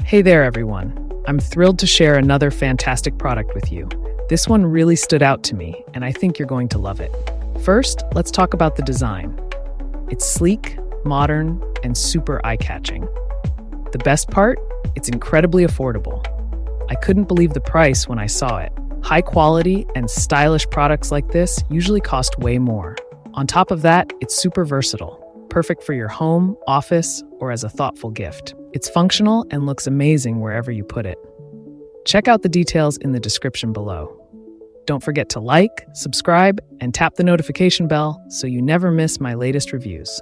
Hey there, everyone. I'm thrilled to share another fantastic product with you. This one really stood out to me, and I think you're going to love it. First, let's talk about the design. It's sleek, modern, and super eye-catching. The best part? It's incredibly affordable. I couldn't believe the price when I saw it. High quality and stylish products like this usually cost way more. On top of that, it's super versatile, perfect for your home, office, or as a thoughtful gift. It's functional and looks amazing wherever you put it. Check out the details in the description below. Don't forget to like, subscribe, and tap the notification bell so you never miss my latest reviews.